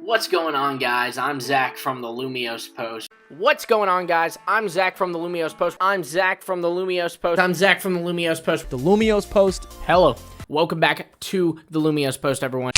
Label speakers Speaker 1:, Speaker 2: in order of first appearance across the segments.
Speaker 1: What's going on, guys? I'm Zach from the Lumios Post. What's going on, guys? I'm Zach from the Lumios Post. I'm Zach from the Lumios Post. I'm Zach from the Lumios Post.
Speaker 2: The Lumios Post.
Speaker 1: Hello. Welcome back to the Lumios Post, everyone.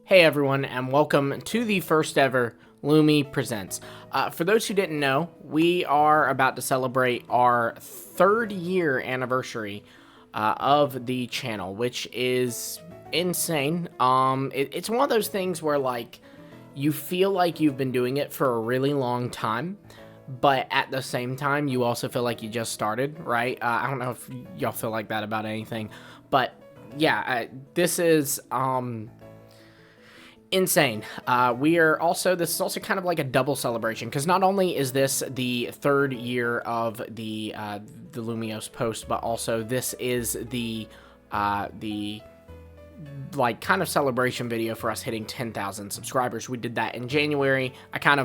Speaker 1: Hey everyone, and welcome to the first ever Lumi Presents. For those who didn't know, we are about to celebrate our 3rd year anniversary of the channel, which is insane. It's one of those things where, like, you feel like you've been doing it for a really long time, but at the same time, you also feel like you just started, right? I don't know if y'all feel like that about anything, but yeah, this is insane. This is also kind of like a double celebration, because not only is this the 3rd year of the Lumios Post, but also this is the like kind of celebration video for us hitting 10,000 subscribers. We did that in January.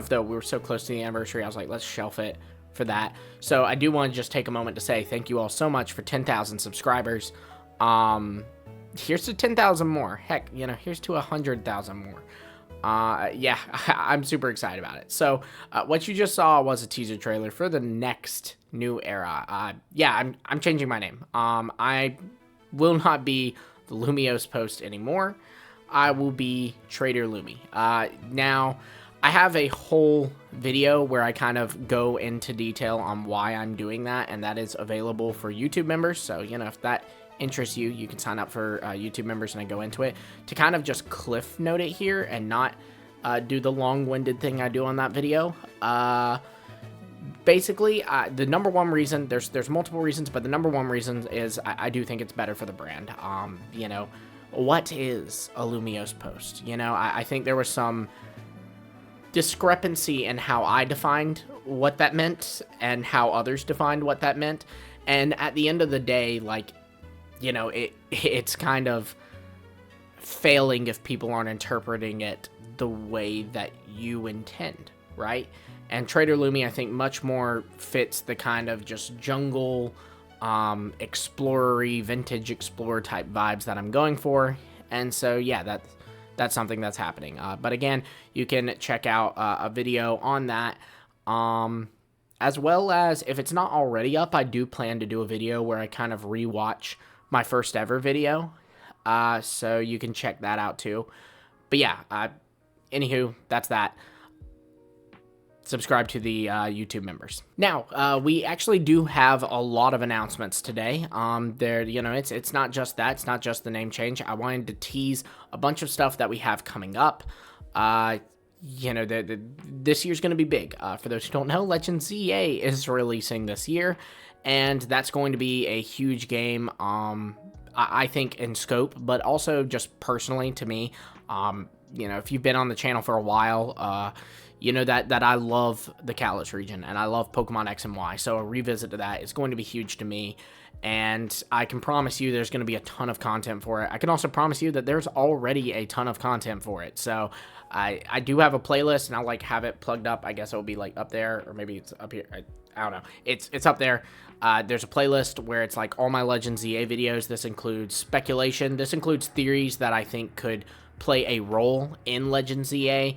Speaker 1: Though we were so close to the anniversary, I was like, let's shelf it for that. So I do want to just take a moment to say thank you all so much for 10,000 subscribers. Here's to 10,000 more. Heck, here's to 100,000 more. Yeah, I'm super excited about it. So, what you just saw was a teaser trailer for the next new era. Yeah, I'm changing my name. I will not be the Lumios Post anymore. I will be Trader Lumi. Now, I have a whole video where I kind of go into detail on why I'm doing that, and that is available for YouTube members. So, if that interests you, you can sign up for YouTube members, and I go into it to kind of just cliff note it here and not do the long-winded thing I do on that video. Basically, the number one reason, there's multiple reasons, but the number one reason is I do think it's better for the brand. What is a Lumios Post? I think there was some discrepancy in how I defined what that meant and how others defined what that meant. And at the end of the day, like, it's kind of failing if people aren't interpreting it the way that you intend, right? And Trader Lumi, I think, much more fits the kind of just jungle, explorer-y, vintage explorer type vibes that I'm going for. And so, yeah, that's something that's happening. But again, you can check out a video on that. As well as, if it's not already up, I do plan to do a video where I kind of rewatch my first ever video, so you can check that out too. But yeah, anywho, that's that. Subscribe to the YouTube members. Now, we actually do have a lot of announcements today. It's not just that. It's not just the name change. I wanted to tease a bunch of stuff that we have coming up. This year's going to be big. For those who don't know, Legends ZA is releasing this year, and that's going to be a huge game, I think, in scope, but also just personally to me. If you've been on the channel for a while, you know that I love the Kalos region, and I love Pokemon X and Y, so a revisit to that is going to be huge to me, and I can promise you there's going to be a ton of content for it. I can also promise you that there's already a ton of content for it, so I do have a playlist, and I'll have it plugged up. I guess it'll be up there, or maybe it's up here. I don't know. It's up there. There's a playlist where it's all my Legends ZA videos. This includes speculation. This includes theories that I think could play a role in Legends ZA.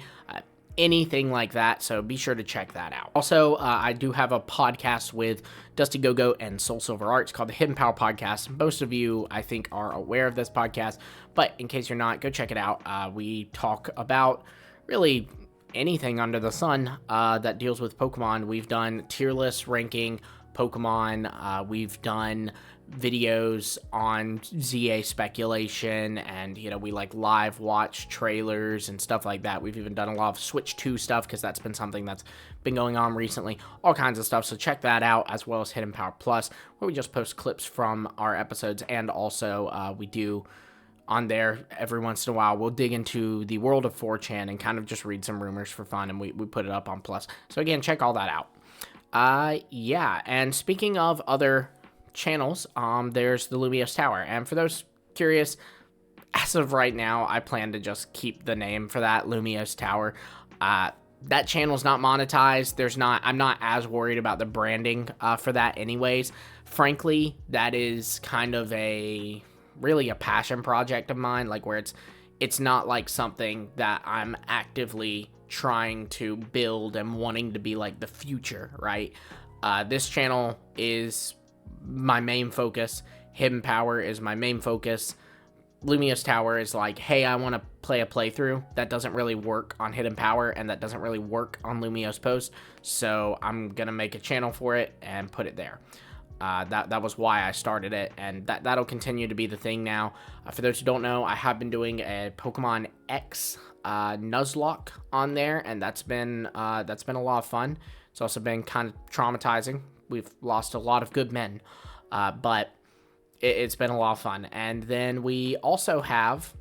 Speaker 1: Anything like that, so be sure to check that out. Also, I do have a podcast with Dusty Go-Go and Soul Silver Arts called the Hidden Power Podcast. Most of you, I think, are aware of this podcast, but in case you're not, go check it out. We talk about really anything under the sun that deals with Pokemon. We've done tier list ranking Pokemon. We've done videos on ZA speculation, and we like live watch trailers and stuff like that. We've even done a lot of Switch 2 stuff because that's been something that's been going on recently, all kinds of stuff. So check that out, as well as Hidden Power Plus, where we just post clips from our episodes, and also we do on there every once in a while we'll dig into the world of 4chan and kind of just read some rumors for fun, and we put it up on Plus. So again, check all that out. Yeah, and speaking of other channels, there's the Lumios Tower, and for those curious, as of right now, I plan to just keep the name for that, Lumios Tower. That channel's not monetized. I'm not as worried about the branding for that anyways. Frankly, that is kind of really a passion project of mine, like where it's not like something that I'm actively trying to build and wanting to be like the future, right? This channel is my main focus. Hidden Power is my main focus. Lumios Tower is like, hey, I want to play a playthrough. That doesn't really work on Hidden Power, and that doesn't really work on Lumios Post, so I'm gonna make a channel for it and put it there. That was why I started it, and that'll continue to be the thing now. For those who don't know, I have been doing a Pokemon X Nuzlocke on there, and that's been a lot of fun. It's also been kind of traumatizing. We've lost a lot of good men, but it's been a lot of fun. And then we also have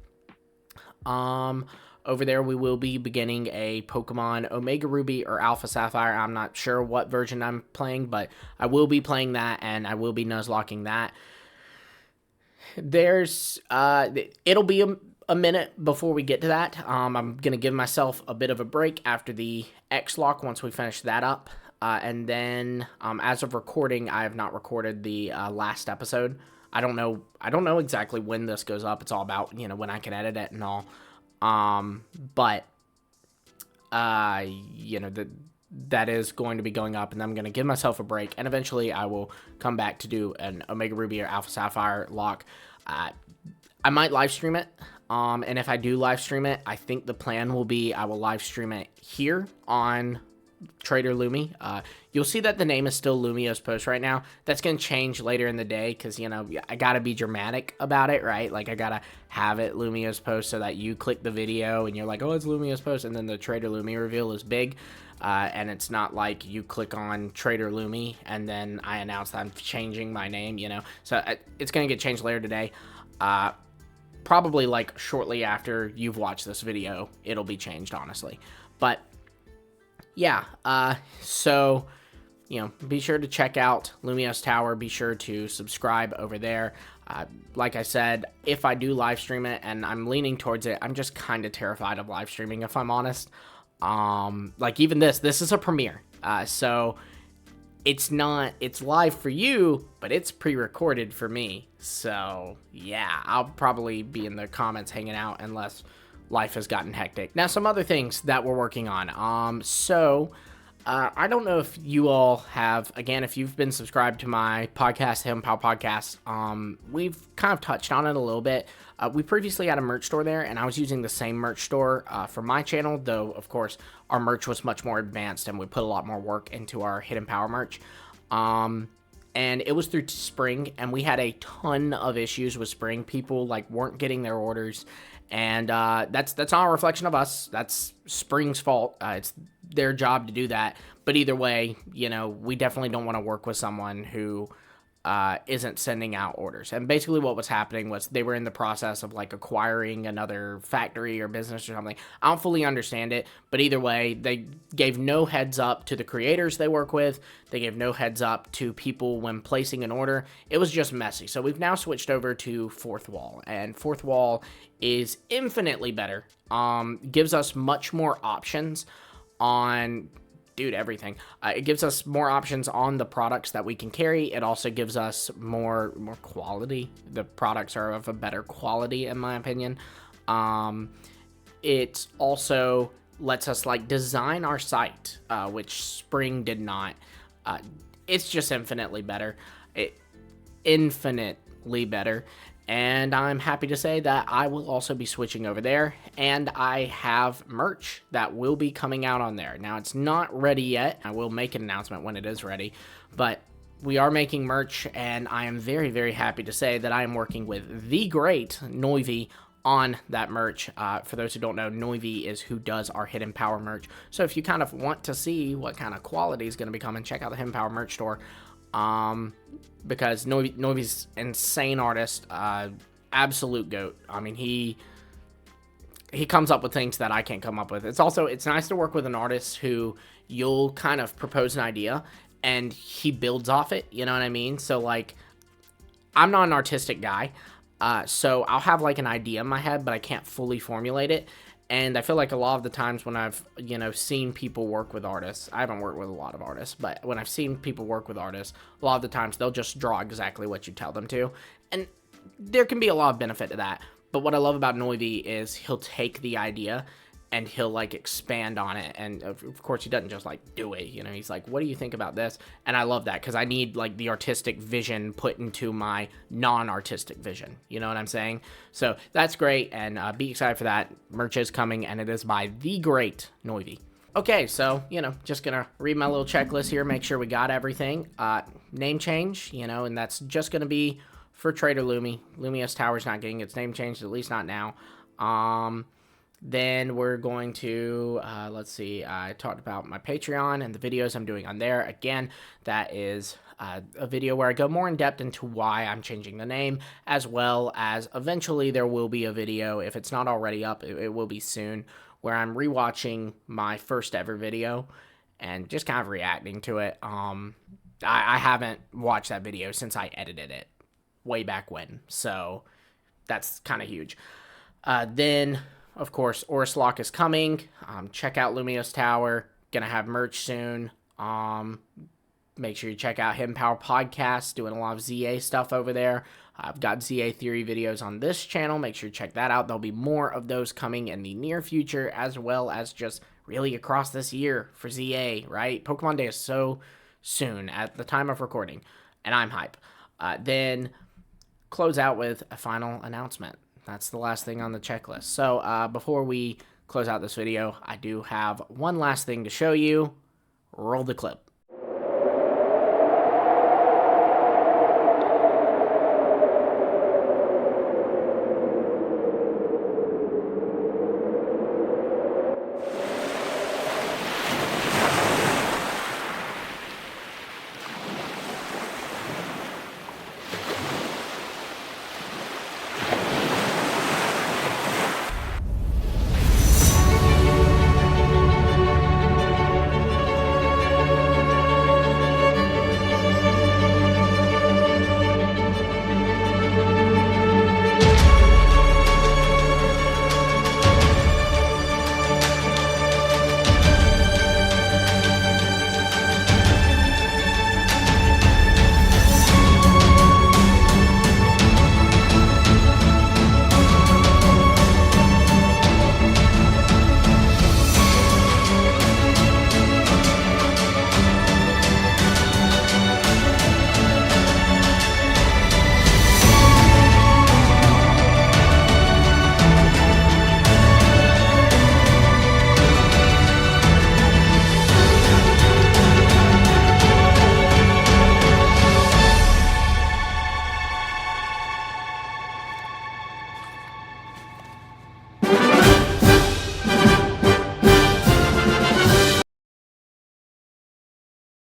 Speaker 1: over there, we will be beginning a Pokemon Omega Ruby or Alpha Sapphire. I'm not sure what version I'm playing, but I will be playing that, and I will be Nuzlocking that. It'll be a minute before we get to that. I'm going to give myself a bit of a break after the X-Lock once we finish that up. And then, as of recording, I have not recorded the last episode. I don't know exactly when this goes up. It's all about, when I can edit it and all. But that is going to be going up, and I'm going to give myself a break, and eventually I will come back to do an Omega Ruby or Alpha Sapphire lock. I might live stream it, and if I do live stream it, I think the plan will be I will live stream it here on Trader Lumi. You'll see that the name is still Lumios Post right now. That's going to change later in the day because, I got to be dramatic about it, right? Like, I got to have it Lumios Post so that you click the video and you're like, oh, it's Lumios Post, and then the Trader Lumi reveal is big. And it's not like you click on Trader Lumi and then I announce that I'm changing my name, So it's going to get changed later today. Probably like shortly after you've watched this video, it'll be changed, honestly. But yeah, so, be sure to check out Lumios Tower. Be sure to subscribe over there. Like I said, if I do live stream it, and I'm leaning towards it, I'm just kind of terrified of live streaming, if I'm honest. Like even this is a premiere. So it's live for you, but it's pre-recorded for me. So yeah, I'll probably be in the comments hanging out unless life has gotten hectic. Now, some other things that we're working on. I don't know if you all have, again, if you've been subscribed to my podcast, Hidden Power Podcast, we've kind of touched on it a little bit. We previously had a merch store there, and I was using the same merch store for my channel, though, of course, our merch was much more advanced, and we put a lot more work into our Hidden Power merch. And it was through spring, and we had a ton of issues with spring. People, weren't getting their orders, and that's not a reflection of us. That's Spring's fault. It's their job to do that. But either way, we definitely don't want to work with someone who isn't sending out orders. And basically what was happening was they were in the process of acquiring another factory or business or something. I don't fully understand it, but either way, they gave no heads up to the creators they work with. They gave no heads up to people when placing an order. It was just messy. So we've now switched over to Fourth Wall, and Fourth Wall is infinitely better. Gives us much more options on everything. It gives us more options on the products that we can carry. It also gives us more quality. The products are of a better quality, in my opinion. It also lets us design our site, which Spring did not. It's just infinitely better. Infinitely better. And I'm happy to say that I will also be switching over there, and I have merch that will be coming out on there. Now, it's not ready yet. I will make an announcement when it is ready, but we are making merch, and I am very, very happy to say that I am working with the great Noivy on that merch. For those who don't know, Noivy is who does our Hidden Power merch. So if you kind of want to see what kind of quality is going to be coming, check out the Hidden Power merch store. Because Noivy's insane artist, absolute goat. I mean, he comes up with things that I can't come up with. It's nice to work with an artist who you'll kind of propose an idea and he builds off it, you know what I mean? So, like, I'm not an artistic guy, so I'll have, like, an idea in my head, but I can't fully formulate it, and I feel like a lot of the times when I've, seen people work with artists, I haven't worked with a lot of artists, but when I've seen people work with artists, a lot of the times they'll just draw exactly what you tell them to, and there can be a lot of benefit to that, but what I love about Noivy is he'll take the idea and he'll, like, expand on it, and of course he doesn't just, like, do it, he's like, what do you think about this? And I love that, because I need, like, the artistic vision put into my non-artistic vision, you know what I'm saying? So that's great, and be excited for that. Merch is coming, and it is by the great Noivy. Okay, so, just gonna read my little checklist here, make sure we got everything. Name change, and that's just gonna be for Trader Lumi. Lumos Tower's not getting its name changed, at least not now. Then we're going to, let's see, I talked about my Patreon and the videos I'm doing on there. Again, that is a video where I go more in depth into why I'm changing the name, as well as eventually there will be a video, if it's not already up, it will be soon, where I'm rewatching my first ever video and just kind of reacting to it. I haven't watched that video since I edited it way back when, so that's kind of huge. Then, of course, Orislok is coming. Check out Lumos Tower. Gonna have merch soon. Make sure you check out Hidden Power Podcast. Doing a lot of ZA stuff over there. I've got ZA Theory videos on this channel. Make sure you check that out. There'll be more of those coming in the near future, as well as just really across this year for ZA, right? Pokemon Day is so soon at the time of recording, and I'm hype. Then close out with a final announcement. That's the last thing on the checklist. So before we close out this video, I do have one last thing to show you. Roll the clip.